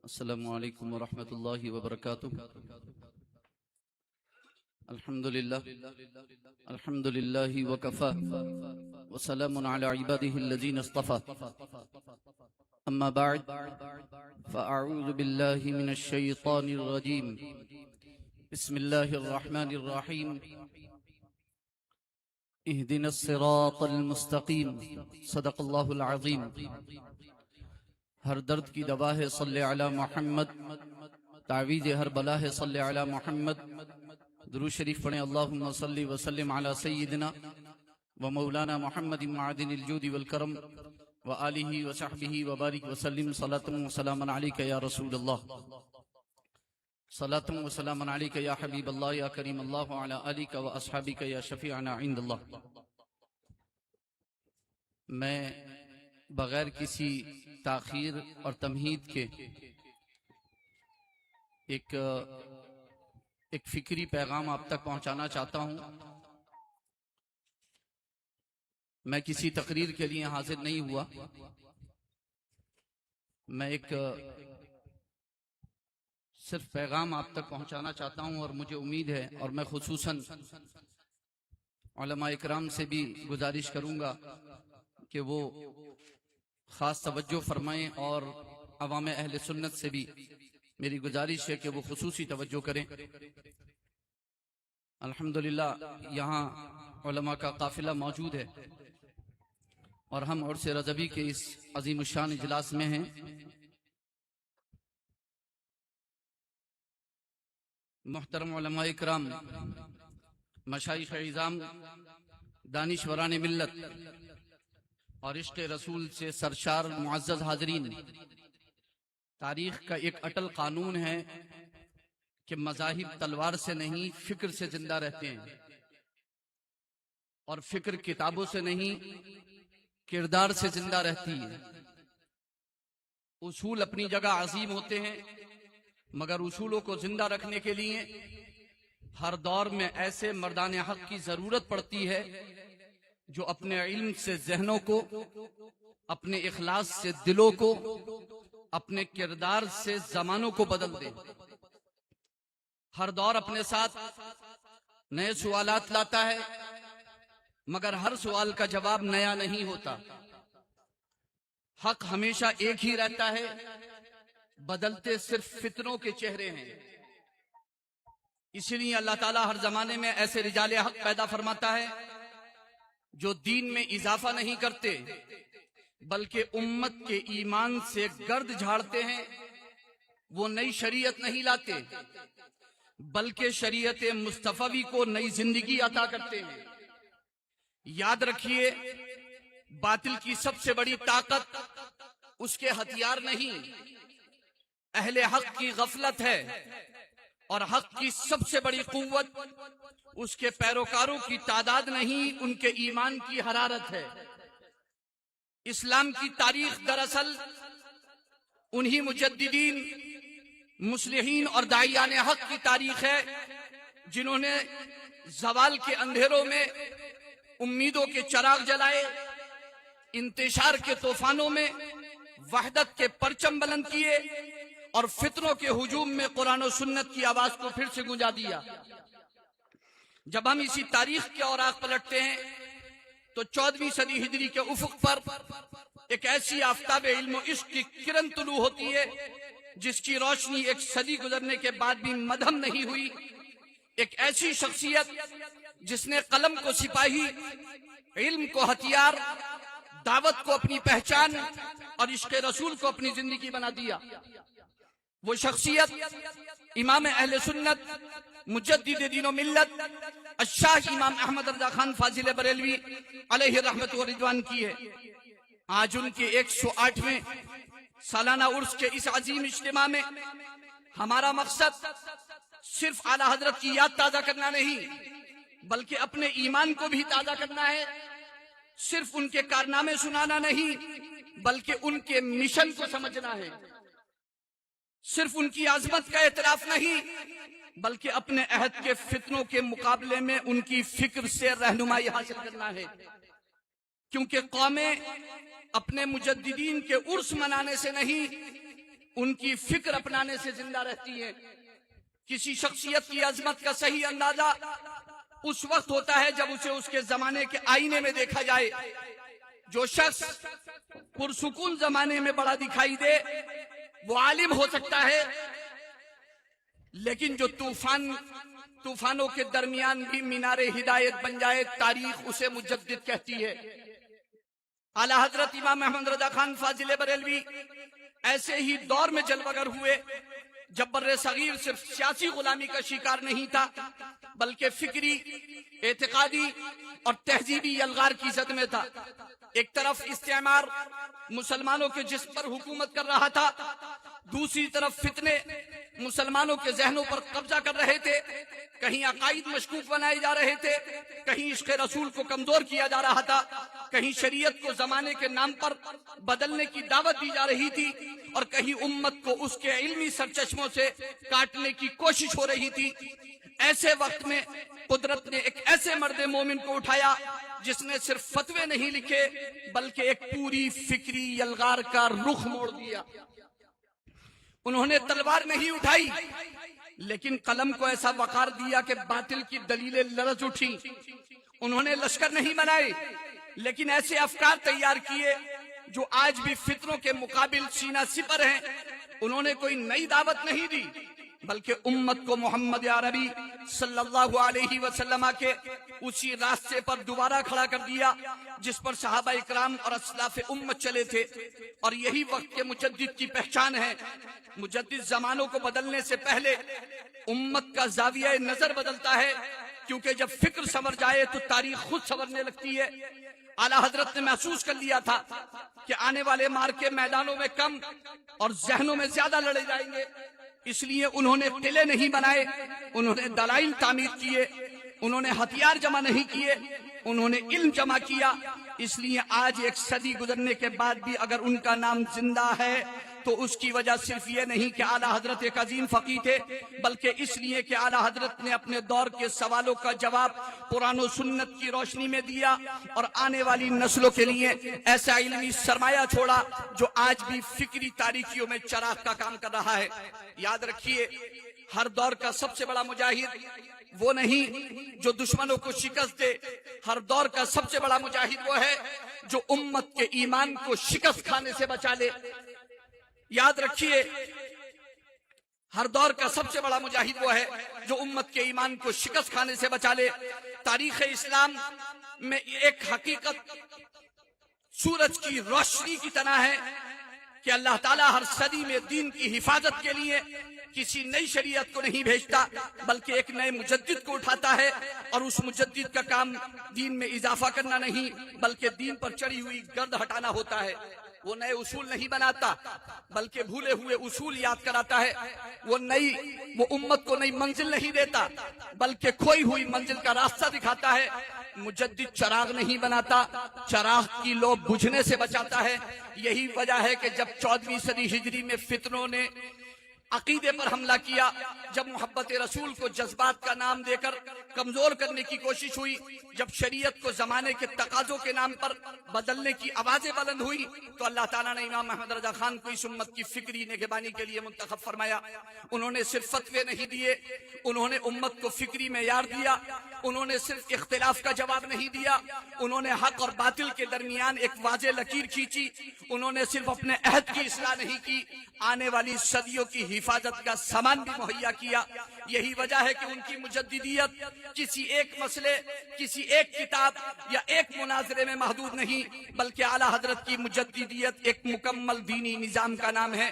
السلام علیکم ورحمۃ اللہ وبرکاتہ۔ الحمد للہ وکفی وسلام علی عباده الذین اصطفی، اما بعد فاعوذ باللہ من الشیطان الرجیم، بسم اللہ الرحمن الرحیم، اہدنا الصراط المستقیم، صدق اللہ العظیم۔ ہر درد کی دوا ہے صلی علی محمد، تعویذ ہر بلا ہے صلی علی محمد۔ درود شریف پڑھیں، اللہم صلی وسلم علی سیدنا و مولانا محمد معدن الجود والکرم و آلہ و صحبہ و بارک وسلم، صلاۃ و سلام علیک یا رسول اللہ، صلاۃ و سلام علیک یا حبیب اللہ یا کریم اللہ، وعلی آلک و اصحابک یا شفیعنا عند اللہ۔ میں بغیر کسی تاخیر اور تمہید کے ایک فکری پیغام آپ تک پہنچانا چاہتا ہوں۔ میں کسی تقریر کے لیے حاضر نہیں ہوا، میں ایک صرف پیغام آپ تک پہنچانا چاہتا ہوں، اور مجھے امید ہے، اور میں خصوصاً علماء اکرام سے بھی گزارش کروں گا کہ وہ خاص توجہ فرمائیں، اور عوام اہل سنت سے بھی میری گزارش ہے کہ وہ خصوصی توجہ کریں۔ الحمدللہ یہاں علماء کا قافلہ موجود ہے، اور ہم عرس رضوی کے اس عظیم الشان اجلاس میں ہیں۔ محترم علماء اکرام، مشائخ اعظام، دانشوران ملت اور عشق رسول سے سرشار معزز حاضرین، تاریخ کا ایک اٹل قانون ہے کہ مذاہب تلوار سے نہیں فکر سے زندہ رہتے ہیں، اور فکر کتابوں سے نہیں کردار سے زندہ رہتی ہے۔ اصول اپنی جگہ عظیم ہوتے ہیں، مگر اصولوں کو زندہ رکھنے کے لیے ہر دور میں ایسے مردان حق کی ضرورت پڑتی ہے جو اپنے علم سے ذہنوں کو، اپنے اخلاص سے دلوں کو، اپنے کردار سے زمانوں کو بدل دے۔ ہر دور اپنے ساتھ نئے سوالات لاتا ہے، مگر ہر سوال کا جواب نیا نہیں ہوتا۔ حق ہمیشہ ایک ہی رہتا ہے، بدلتے صرف فتنوں کے چہرے ہیں۔ اسی لیے اللہ تعالیٰ ہر زمانے میں ایسے رجال حق پیدا فرماتا ہے جو دین میں اضافہ نہیں کرتے، بلکہ امت کے ایمان سے گرد جھاڑتے ہیں۔ وہ نئی شریعت نہیں لاتے، بلکہ شریعت مصطفی کو نئی زندگی عطا کرتے ہیں۔ یاد رکھیے، باطل کی سب سے بڑی طاقت اس کے ہتھیار نہیں، اہل حق کی غفلت ہے، اور حق کی سب سے بڑی قوت اس کے پیروکاروں کی تعداد نہیں، ان کے ایمان کی حرارت ہے۔ اسلام کی تاریخ دراصل انہی مجددین، مصلحین اور داعیان حق کی تاریخ ہے جنہوں نے زوال کے اندھیروں میں امیدوں کے چراغ جلائے، انتشار کے طوفانوں میں وحدت کے پرچم بلند کیے، اور فتنوں کے ہجوم میں قرآن و سنت کی آواز کو پھر سے گونجا دیا۔ جب ہم اسی تاریخ کے اوراق پلٹتے ہیں تو 14ویں صدی ہجری کے افق پر ایک ایسی آفتاب علم و عشق کی کرن طلوع ہوتی ہے جس کی روشنی ایک صدی گزرنے کے بعد بھی مدھم نہیں ہوئی۔ ایک ایسی شخصیت جس نے قلم کو سپاہی، علم کو ہتھیار، دعوت کو اپنی پہچان اور عشق رسول کو اپنی زندگی بنا دیا۔ وہ شخصیت امام اہل سنت، مجدد دین و ملت، الشاہ امام احمد رضا خان فاضل بریلوی علیہ رحمت و رضوان کی ہے۔ آج ان کے 108ویں سالانہ عرس کے اس عظیم اجتماع میں ہمارا مقصد صرف اعلیٰ حضرت کی یاد تازہ کرنا نہیں، بلکہ اپنے ایمان کو بھی تازہ کرنا ہے۔ صرف ان کے کارنامے سنانا نہیں، بلکہ ان کے مشن کو سمجھنا ہے۔ صرف ان کی عظمت کا اعتراف نہیں، بلکہ اپنے عہد کے فتنوں کے مقابلے میں ان کی فکر سے رہنمائی حاصل کرنا ہے۔ کیونکہ قومیں اپنے مجددین کے عرس منانے سے نہیں، ان کی فکر اپنانے سے زندہ رہتی ہیں۔ کسی شخصیت کی عظمت کا صحیح اندازہ اس وقت ہوتا ہے جب اسے اس کے زمانے کے آئینے میں دیکھا جائے۔ جو شخص پرسکون زمانے میں بڑا دکھائی دے وہ عالم ہو سکتا ہے، لیکن جو طوفانوں کے درمیان بھی مینار ہدایت بن جائے، تاریخ اسے مجدد کہتی ہے۔ اعلی حضرت امام احمد رضا خان فاضل بریلوی ایسے ہی دور میں جلوگر ہوئے جب بر صغیر صرف سیاسی غلامی کا شکار نہیں تھا بلکہ فکری، اعتقادی اور تہذیبی یلغار کی زد میں تھا۔ ایک طرف استعمار مسلمانوں کے جسم پر حکومت کر رہا تھا، دوسری طرف فتنے مسلمانوں کے ذہنوں پر قبضہ کر رہے تھے۔ کہیں عقائد مشکوک بنائے جا رہے تھے، کہیں عشق رسول کو کمزور کیا جا رہا تھا، کہیں شریعت کو زمانے کے نام پر بدلنے کی دعوت دی جا رہی تھی، اور کہیں امت کو اس کے علمی سرچشموں سے کاٹنے کی کوشش ہو رہی تھی۔ ایسے وقت میں قدرت نے ایک ایسے مرد مومن کو اٹھایا جس نے صرف فتوے نہیں لکھے بلکہ ایک پوری فکری یلغار کا رخ موڑ دیا۔ انہوں نے تلوار نہیں اٹھائی لیکن قلم کو ایسا وقار دیا کہ باطل کی دلیلیں لرز اٹھی۔ انہوں نے لشکر نہیں بنائے لیکن ایسے افکار تیار کیے جو آج بھی فتنوں کے مقابل سینہ سپر ہیں۔ انہوں نے کوئی نئی دعوت نہیں دی بلکہ امت کو محمد عربی صلی اللہ علیہ وسلم کے اسی راستے پر دوبارہ کھڑا کر دیا جس پر صحابہ اکرام اور اسلاف امت چلے تھے، اور یہی وقت کے مجدد کی پہچان ہے۔ مجدد زمانوں کو بدلنے سے پہلے امت کا زاویہ نظر بدلتا ہے، کیونکہ جب فکر سنور جائے تو تاریخ خود سنورنے لگتی ہے۔ اعلی حضرت نے محسوس کر لیا تھا کہ آنے والے مارکے میدانوں میں کم اور ذہنوں میں زیادہ لڑے جائیں گے، اس لیے انہوں نے قلعے نہیں بنائے، انہوں نے دلائل تعمیر کیے، انہوں نے ہتھیار جمع نہیں کیے، انہوں نے علم جمع کیا۔ اس لیے آج ایک صدی گزرنے کے بعد بھی اگر ان کا نام زندہ ہے تو اس کی وجہ صرف یہ نہیں کہ اعلی حضرت ایک عظیم فقیہ تھے، بلکہ اس لیے کہ اعلی حضرت نے اپنے دور کے سوالوں کا جواب قرآن و سنت کی روشنی میں دیا اور آنے والی نسلوں کے لیے ایسا علمی سرمایہ چھوڑا جو آج بھی فکری تاریکیوں میں چراغ کا کام کر رہا ہے۔ یاد رکھیے، ہر دور کا سب سے بڑا مجاہد وہ نہیں جو دشمنوں کو شکست دے، ہر دور کا سب سے بڑا مجاہد وہ ہے جو امت کے ایمان کو شکست کھانے سے بچا لے۔ یاد رکھیے، ہر دور کا سب سے بڑا مجاہد وہ ہے جو امت کے ایمان کو شکست کھانے سے بچا لے۔ تاریخ اسلام میں ایک حقیقت سورج کی روشنی کی طرح ہے کہ اللہ تعالیٰ ہر صدی میں دین کی حفاظت کے لیے کسی نئی شریعت کو نہیں بھیجتا بلکہ ایک نئے مجدد کو اٹھاتا ہے، اور اس مجدد کا کام دین میں اضافہ کرنا نہیں بلکہ دین پر چڑھی ہوئی گرد ہٹانا ہوتا ہے۔ وہ نئے اصول نہیں بناتا بلکہ بھولے ہوئے اصول یاد کراتا ہے۔ وہ امت کو نئی منزل نہیں دیتا بلکہ کھوئی ہوئی منزل کا راستہ دکھاتا ہے۔ مجدد چراغ نہیں بناتا، چراغ کی لو بجھنے سے بچاتا ہے۔ یہی وجہ ہے کہ جب 14ویں صدی ہجری میں فتنوں نے عقیدے پر حملہ کیا، جب محبت رسول کو جذبات کا نام دے کر کمزور کرنے کی کوشش ہوئی، جب شریعت کو زمانے کے تقاضوں کے نام پر بدلنے کی آوازیں بلند ہوئی، تو اللہ تعالیٰ نے امام احمد رضا خان کو اس امت کی فکری نگہبانی کے لیے منتخب فرمایا۔ انہوں نے صرف فتوے نہیں دیے، انہوں نے امت کو فکری معیار دیا، انہوں نے صرف اختلاف کا جواب نہیں دیا، انہوں نے حق اور باطل کے درمیان ایک واضح لکیر کھینچی، انہوں نے صرف اپنے عہد کی اصلاح نہیں کی، آنے والی صدیوں کی حفاظت کا سامان بھی مہیا کیا۔ یہی وجہ ہے کہ ان کی مجددیت کسی ایک مسئلے، کسی ایک کتاب یا ایک مناظرے میں محدود نہیں بلکہ اعلی حضرت کی مجددیت ایک مکمل دینی نظام کا نام ہے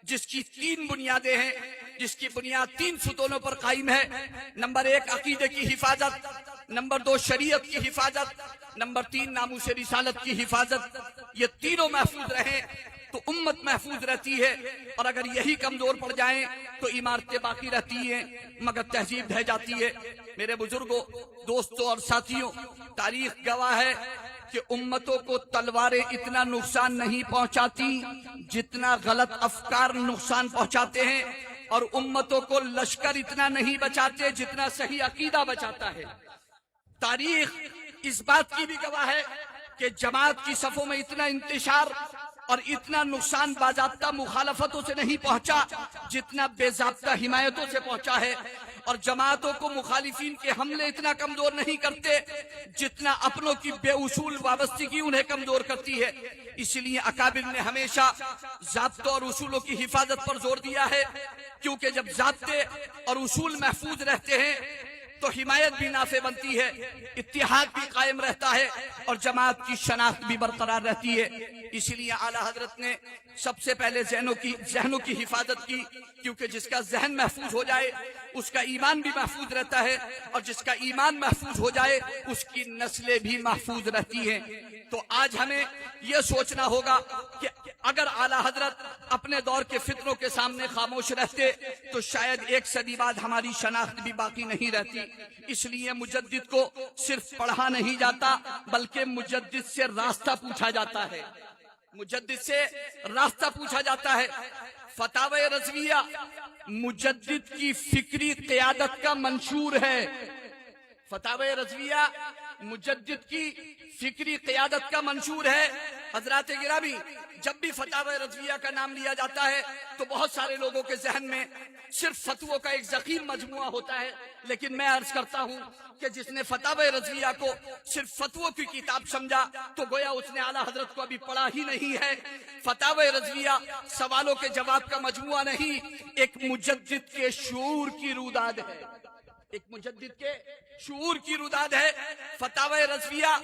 جس کی 3 بنیادیں ہیں، جس کی بنیاد 3 ستونوں پر قائم ہے۔ نمبر 1 عقیدے کی حفاظت، نمبر 2 شریعت کی حفاظت، نمبر 3 ناموس رسالت کی حفاظت۔ یہ تینوں محفوظ رہیں تو امت محفوظ رہتی ہے، اور اگر یہی کمزور پڑ جائیں تو عمارتیں باقی رہتی ہیں مگر تہذیب ڈھہ جاتی ہے۔ میرے بزرگوں، دوستوں اور ساتھیوں، تاریخ گواہ ہے کہ امتوں کو تلواریں اتنا نقصان نہیں پہنچاتی جتنا غلط افکار نقصان پہنچاتے ہیں، اور امتوں کو لشکر اتنا نہیں بچاتے جتنا صحیح عقیدہ بچاتا ہے۔ تاریخ اس بات کی بھی گواہ ہے کہ جماعت کی صفوں میں اتنا انتشار اور اتنا نقصان باضابطہ مخالفتوں سے نہیں پہنچا جتنا بے ضابطہ حمایتوں سے پہنچا ہے، اور جماعتوں کو مخالفین کے حملے اتنا کمزور نہیں کرتے جتنا اپنوں کی بے اصول وابستگی انہیں کمزور کرتی ہے۔ اس لیے اکابر نے ہمیشہ ضابطوں اور اصولوں کی حفاظت پر زور دیا ہے، کیونکہ جب ضابطے اور اصول محفوظ رہتے ہیں تو حمایت بھی نافع بنتی ہے، اتحاد بھی قائم رہتا ہے، اور جماعت کی شناخت بھی برقرار رہتی ہے۔ اسی لیے اعلیٰ حضرت نے سب سے پہلے ذہنوں کی حفاظت کی، کیونکہ جس کا ذہن محفوظ ہو جائے اس کا ایمان بھی محفوظ رہتا ہے، اور جس کا ایمان محفوظ ہو جائے اس کی نسلیں بھی محفوظ رہتی ہیں۔ تو آج ہمیں یہ سوچنا ہوگا کہ اگر اعلیٰ حضرت اپنے دور کے فتنوں کے سامنے خاموش رہتے تو شاید ایک صدی بعد ہماری شناخت بھی باقی نہیں رہتی۔ اس لیے مجدد کو صرف پڑھا نہیں جاتا بلکہ مجدد سے راستہ پوچھا جاتا ہے، مجدد سے راستہ پوچھا جاتا ہے۔ فتاوی رضویہ مجدد کی فکری قیادت کا منشور ہے، فتاوی رضویہ مجدد کی فکری قیادت کا منشور ہے۔ حضرات گرامی، جب بھی فتاوی رضویہ کا نام لیا جاتا ہے تو بہت سارے لوگوں کے ذہن میں صرف فتووں کا ایک ضخیم مجموعہ ہوتا ہے، لیکن میں عرض کرتا ہوں کہ جس نے فتاوی رضویہ کو صرف فتووں کی کتاب سمجھا تو گویا اس نے اعلیٰ حضرت کو ابھی پڑھا ہی نہیں ہے۔ فتاوی رضویہ سوالوں کے جواب کا مجموعہ نہیں، ایک مجدد کے شعور کی روداد ہے، ایک مجدد کے شعور کی روداد ہے۔ فتاوی رضویہ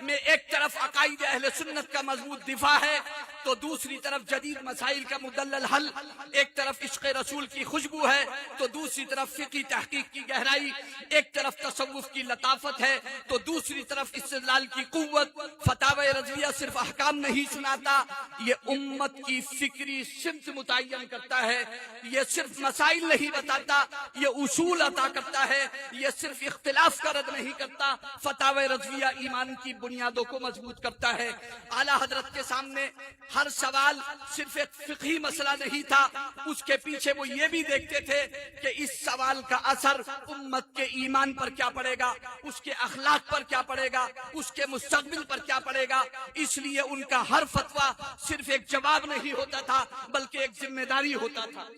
میں ایک طرف عقائد اہل سنت کا مضبوط دفاع ہے تو دوسری طرف جدید مسائل کا مدلل حل، ایک طرف عشق رسول کی خوشبو ہے تو دوسری طرف فقہی تحقیق کی گہرائی، ایک طرف تصوف کی لطافت ہے تو دوسری طرف استدلال کی قوت۔ فتاوی رضویہ صرف احکام نہیں سناتا، یہ امت کی فکری سمت متعین کرتا ہے، یہ صرف مسائل نہیں بتاتا، یہ اصول عطا کرتا ہے، یہ صرف اختلاف کا رد نہیں کرتا۔ فتاوی رضویہ ایمان کی بنیادوں کو مضبوط کرتا ہے۔ اعلیٰ حضرت کے سامنے ہر سوال صرف ایک فقہی مسئلہ نہیں تھا، اس کے پیچھے وہ یہ بھی دیکھتے تھے کہ اس سوال کا اثر امت کے ایمان پر کیا پڑے گا، اس کے اخلاق پر کیا پڑے گا، اس کے مستقبل پر کیا پڑے گا۔ اس لیے ان کا ہر فتویٰ صرف ایک جواب نہیں ہوتا تھا بلکہ ایک ذمہ داری ہوتا تھا،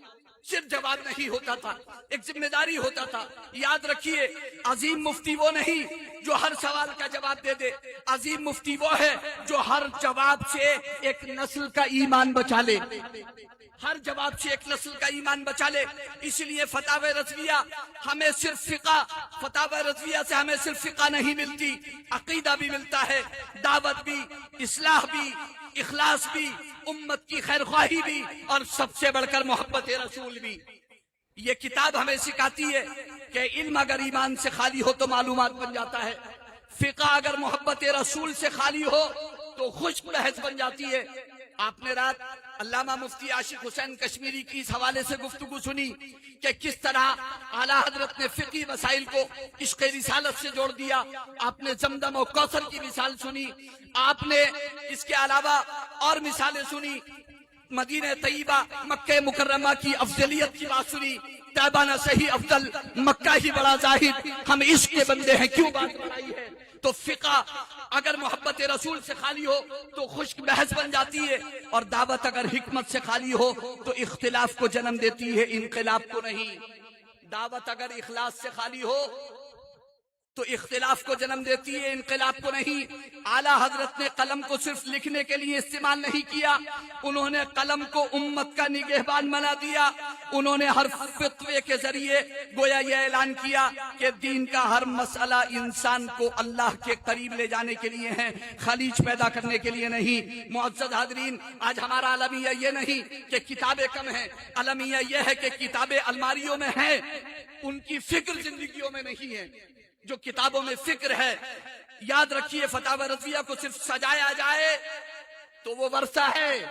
صرف جواب نہیں ہوتا تھا، ایک ذمہ داری ہوتا تھا۔ یاد رکھیے، عظیم مفتی وہ نہیں جو ہر سوال کا جواب دے دے، عظیم مفتی وہ ہے جو ہر جواب سے ایک نسل کا ایمان بچا لے، ہر جواب سے ایک نسل کا ایمان بچا لے۔ اس لیے فتاوی رضویہ ہمیں صرف فتاوی رضویہ سے ہمیں صرف فقہ نہیں ملتی، عقیدہ بھی ملتا ہے، دعوت بھی، اصلاح بھی، اخلاص بھی، امت کی خیر خواہی بھی، اور سب سے بڑھ کر محبت رسول بھی۔ یہ کتاب ہمیں سکھاتی ہے کہ علم اگر ایمان سے خالی ہو تو معلومات بن جاتا ہے، فقہ اگر محبت رسول سے خالی ہو تو خشک بحث بن جاتی ہے۔ آپ نے رات علامہ مفتی عاشق حسین کشمیری کی اس حوالے سے گفتگو سنی کہ کس طرح اعلیٰ حضرت نے فقہی مسائل کو عشق رسالت سے جوڑ دیا۔ آپ نے زمزم و کوثر کی مثال سنی، آپ نے اس کے علاوہ اور مثالیں سنی، مدینہ طیبہ مکہ مکرمہ کی افضلیت کی بات سنی، طیبہ نہ صحیح افضل مکہ ہی بڑا زاہد، ہم عشق کے بندے ہیں کیوں بات بڑھائی ہے۔ تو فقہ اگر محبت رسول سے خالی ہو تو خشک بحث بن جاتی ہے، اور دعوت اگر حکمت سے خالی ہو تو اختلاف کو جنم دیتی ہے، انقلاب کو نہیں۔ دعوت اگر اخلاص سے خالی ہو تو اختلاف کو جنم دیتی ہے، انقلاب کو نہیں۔ اعلیٰ حضرت نے قلم کو صرف لکھنے کے لیے استعمال نہیں کیا، انہوں نے قلم کو امت کا نگہبان بنا دیا۔ انہوں نے ہر فتوے کے ذریعے گویا یہ اعلان کیا کہ دین کا ہر مسئلہ انسان کو اللہ کے قریب لے جانے کے لیے ہے، خلیج پیدا کرنے کے لیے نہیں۔ معزز حاضرین، آج ہمارا المیہ یہ نہیں کہ کتابیں کم ہیں، المیہ یہ ہے کہ کتابیں الماریوں میں ہیں، ان کی فکر زندگیوں میں نہیں ہے۔ جو کتابوں میں فکر ہے، یاد رکھیے، فتاوی رضویہ کو صرف سجایا جائے تو وہ ورثہ ہے،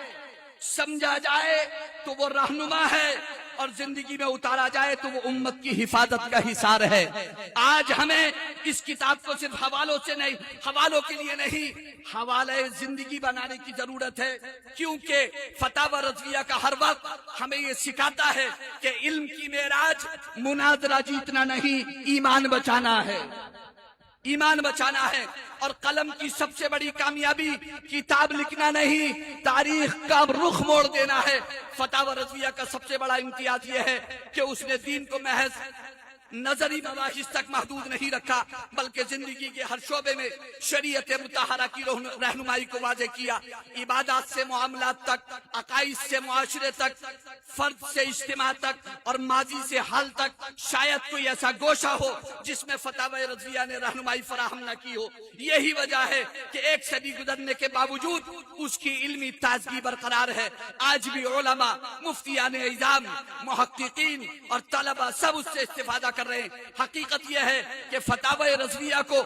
سمجھا جائے تو وہ رہنما ہے، اور زندگی میں اتارا جائے تو وہ امت کی حفاظت کا حصار ہے۔ آج ہمیں اس کتاب کو صرف حوالوں سے نہیں، حوالوں کے لیے نہیں، حوالہ زندگی بنانے کی ضرورت ہے، کیونکہ فتاوی رضویہ کا ہر وقت ہمیں یہ سکھاتا ہے کہ علم کی معراج مناظرہ جیتنا نہیں، ایمان بچانا ہے۔ ایمان بچانا ہے، اور قلم کی سب سے بڑی کامیابی کتاب لکھنا نہیں، تاریخ کا رخ موڑ دینا ہے۔ فتاوی رضویہ کا سب سے بڑا امتیاز یہ ہے کہ اس نے دین کو محض نظری مباحث تک محدود نہیں رکھا، بلکہ زندگی کے ہر شعبے میں شریعت مطہرہ کی رہنمائی کو واضح کیا۔ عبادات سے معاملات تک، عقائد سے معاشرے تک، فرد سے اجتماع تک، اور ماضی سے حال تک شاید کوئی ایسا گوشہ ہو جس میں فتاوی رضویہ نے رہنمائی فراہم نہ کی ہو۔ یہی وجہ ہے کہ ایک صدی گزرنے کے باوجود اس کی علمی تازگی برقرار ہے۔ آج بھی علماء، مفتیان اعظام، محققین اور طلباء سب اس سے استفادہ کر رہے ہیں۔ حقیقت یہ ہے کہ فتاوی رضویہ کو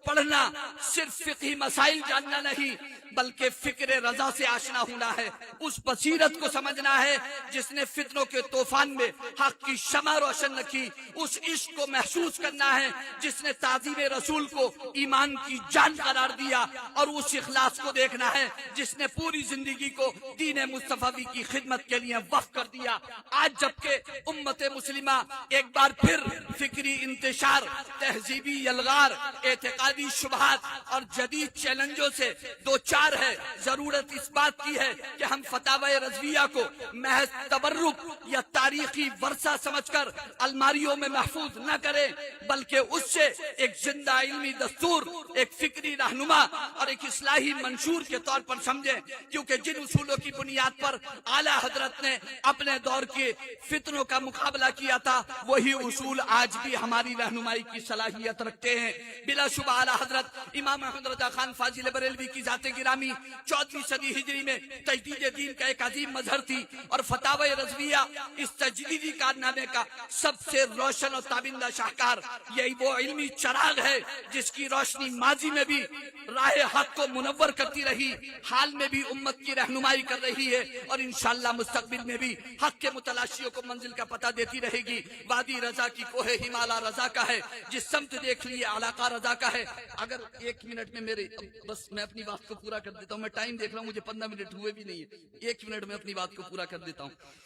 پڑھنا صرف فقہی مسائل جاننا نہیں، بلکہ فکر رضا سے آشنا ہونا ہے، اس بصیرت کو سمجھنا ہے جس نے فتنوں کے طوفان میں حق کی شمع روشن رکھی، اس عشق کو محسوس کرنا ہے جس نے تعظیم رسول کو ایمان کی جان قرار دیا، اور اس اخلاص کو دیکھنا ہے جس نے پوری زندگی کو دین مصطفی کی خدمت کے لیے وقف کر دیا۔ آج جبکہ امت مسلمہ ایک بار پھر فکری انتشار، تہذیبی یلغار، اعتقادی شبہات اور جدید چیلنجوں سے دو چار ہے، ضرورت اس بات کی ہے کہ ہم فتاوی رضویہ کو محض تبرک یا تاریخی ورثہ سمجھ کر الماریوں میں محفوظ نہ کریں، بلکہ اس سے ایک زندہ علمی دستور، ایک فکری رہنما اور ایک اصلاحی منشور کے طور پر سمجھیں، کیونکہ جن اصولوں کی بنیاد پر اعلیٰ حضرت نے اپنے دور کے فتنوں کا مقابلہ کیا تھا، وہی اصول آج بھی ہماری رہنمائی کی صلاحیت رکھتے ہیں۔ بلا شبہ اعلیٰ حضرت امام احمد رضا خان فاضل بریلوی کی ذات گرامی 14ویں صدی ہجری میں تجدید دین کا ایک عظیم مظہر تھی، اور فتاوی رضویہ اس تجدیدی کارنامے کا سب سے روشن اور تابندہ شاہکار۔ یہی وہ علمی چراغ ہے جس کی روشنی ماضی میں بھی راہ حق کو منور کرتی رہی، حال میں بھی امت کی رہنمائی کر رہی ہے، اور انشاءاللہ مستقبل میں بھی حق کے متلاشیوں کو منزل کا پتہ دیتی رہے گی۔ وادی رضا کی کوہ ہمالا رضا کا ہے، جس سمت دیکھ لیے علاقہ رضا کا ہے۔ اگر 1 منٹ میں میرے، بس میں اپنی بات کو پورا کر دیتا ہوں، میں ٹائم دیکھ رہا ہوں، مجھے 15 منٹ ہوئے بھی نہیں ہے، 1 منٹ میں اپنی بات کو پورا کر دیتا ہوں۔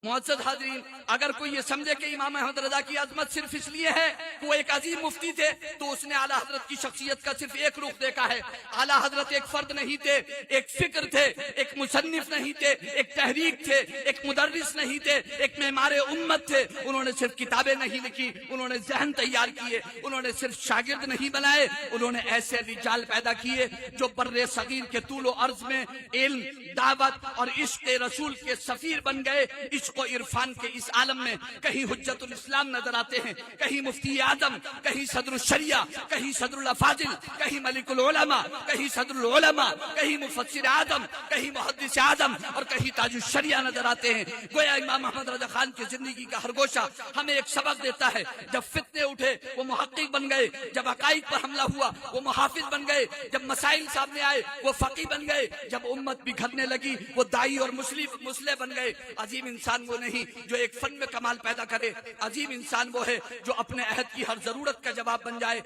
معزز حاضرین، اگر کوئی یہ سمجھے کہ امام احمد رضا کی عظمت صرف اس لیے ہے کہ وہ ایک عظیم مفتی تھے، تو اس نے اعلیٰ حضرت کی شخصیت کا صرف ایک رخ دیکھا ہے۔ اعلیٰ حضرت ایک فرد نہیں تھے، ایک فکر تھے، ایک مصنف نہیں تھے، ایک تحریک تھے، ایک مدرس نہیں تھے، ایک معمار امت تھے۔ انہوں نے صرف کتابیں نہیں لکھی، انہوں نے ذہن تیار کیے، انہوں نے صرف شاگرد نہیں بنائے، انہوں نے ایسے رجال پیدا کیے جو بر صغیر کے طول و عرض میں علم، دعوت اور عشق رسول کے سفیر بن گئے۔ عشق و عرفان کے اس عالم میں کہیں حجت الاسلام نظر آتے ہیں، کہیں مفتی اعظم، کہیں صدر الشریعہ، کہیں صدر الافاضل، کہیں ملک العلماء، کہیں صدر العلماء، کہیں مفسر اعظم، کہیں محدث اعظم، اور کہیں تاج الشریعہ نظر آتے ہیں۔ گویا امام احمد رضا خان کی زندگی کا ہر گوشہ ہمیں ایک سبق دیتا ہے۔ جب فتنے اٹھے وہ محقق بن گئے، جب عقائد پر حملہ ہوا وہ محافظ بن گئے، جب مسائل سامنے آئے وہ فقی بن گئے، جب امت بکھرنے لگی وہ دائی اور مسلح بن گئے۔ عظیم انسان وہ نہیں جو ایک فن میں کمال پیدا کرے، عظیم انسان وہ ہے جو اپنے عہد کی ہر ضرورت کا جواب بن جائے۔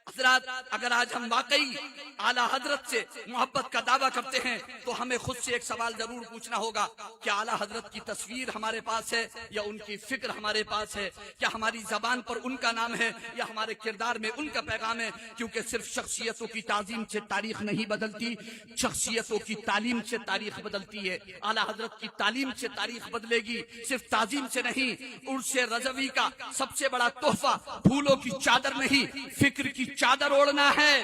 حضرات، اگر آج ہم واقعی اعلیٰ حضرت سے محبت کا دعویٰ کرتے ہیں تو ہمیں خود سے ایک سوال ضرور پوچھنا ہوگا، کیا اعلیٰ حضرت کی تصویر ہمارے پاس ہے یا ان کی فکر ہمارے پاس ہے؟ کیا ہماری زبان پر ان کا نام ہے یا ہمارے کردار میں ان کا پیغام ہے؟ کیونکہ صرف شخصیتوں کی تعظیم سے تاریخ نہیں بدلتی، شخصیتوں کی تعلیم سے تاریخ بدلتی ہے۔ اعلیٰ حضرت کی تعلیم سے تاریخ بدلے گی، صرف تعظیم سے نہیں۔ عرس رضوی کا سب سے بڑا تحفہ پھولوں کی چادر نہیں، فکر کی چادر اوڑھنا ہے،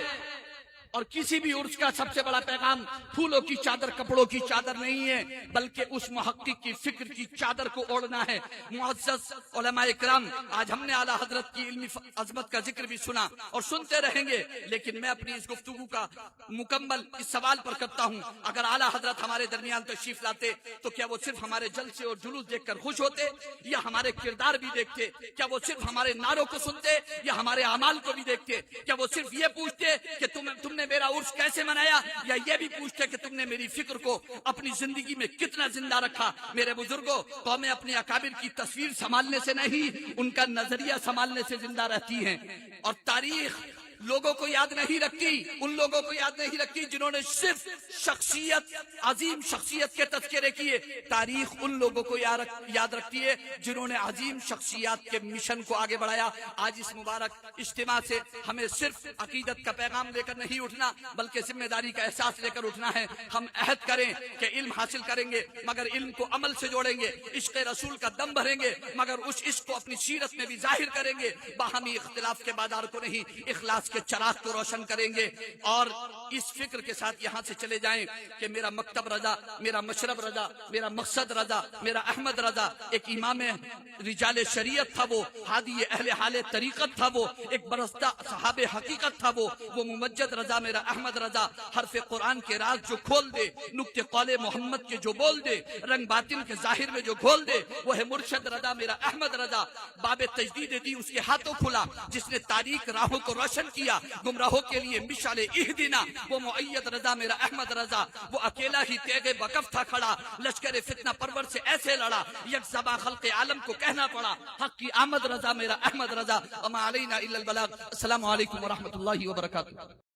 اور کسی بھی عرس کا سب سے بڑا پیغام پھولوں کی چادر، کپڑوں کی چادر نہیں ہے، بلکہ اس محقق کی فکر کی چادر کو اوڑھنا ہے۔ معزز علماء کرام، آج ہم نے اعلیٰ حضرت کی علمی عظمت کا ذکر بھی سنا اور سنتے رہیں گے، لیکن میں اپنی اس گفتگو کا مکمل اس سوال پر کرتا ہوں، اگر اعلیٰ حضرت ہمارے درمیان تشریف لاتے تو کیا وہ صرف ہمارے جلسے اور جلوس دیکھ کر خوش ہوتے یا ہمارے کردار بھی دیکھتے؟ کیا وہ صرف ہمارے نعروں کو سنتے یا ہمارے اعمال کو بھی دیکھتے؟ کیا وہ صرف یہ پوچھتے کہ تم نے میرا عرس کیسے منایا، یا یہ بھی پوچھتے کہ تم نے میری فکر کو اپنی زندگی میں کتنا زندہ رکھا؟ میرے بزرگوں، قومیں اپنے اکابر کی تصویر سنبھالنے سے نہیں، ان کا نظریہ سنبھالنے سے زندہ رہتی ہیں، اور تاریخ لوگوں کو یاد نہیں رکھتی، ان لوگوں کو یاد نہیں رکھتی جنہوں نے صرف شخصیت، عظیم شخصیت کے تذکرے کیے۔ تاریخ ان لوگوں کو یاد رکھتی ہے جنہوں نے عظیم شخصیات کے مشن کو آگے بڑھایا۔ آج اس مبارک اجتماع سے ہمیں صرف عقیدت کا پیغام لے کر نہیں اٹھنا بلکہ ذمہ داری کا احساس لے کر اٹھنا ہے۔ ہم عہد کریں کہ علم حاصل کریں گے مگر علم کو عمل سے جوڑیں گے، عشق رسول کا دم بھریں گے مگر اس عشق کو اپنی سیرت میں بھی ظاہر کریں گے، باہمی اختلاف کے بازار کو نہیں اخلاص کے چراغ کو روشن کریں گے، اور اس فکر کے ساتھ یہاں سے چلے جائیں کہ میرا مکتب رضا، میرا مشرب رضا، میرا مقصد رضا، میرا احمد رضا ایک امام رجال شریعت تھا، وہ ہادی اہل حال طریقت تھا، وہ ایک برستا صحاب حقیقت تھا، وہ ممجد رضا میرا احمد رضا حرف قرآن کے راز جو کھول دے، نقطے قول محمد کے جو بول دے، رنگ باطن کے ظاہر میں جو گھول دے، وہ ہے مرشد رضا میرا احمد رضا۔ باب تجدید دی اس کے ہاتھوں کھلا جس نے تاریخ راہوں کو روشن کیا، گمراہوں کے لیے مشعل اہدنا، وہ مؤید رضا میرا احمد رضا، وہ اکیلا ہی تیغ بکف تھا کھڑا، لشکر فتنہ پرور سے ایسے لڑا، یک زباں خلق عالم کو کہنا پڑا، حق کی آمد رضا میرا احمد رضا، وما علینا الا البلاغ۔ السلام علیکم ورحمۃ اللہ وبرکاتہ۔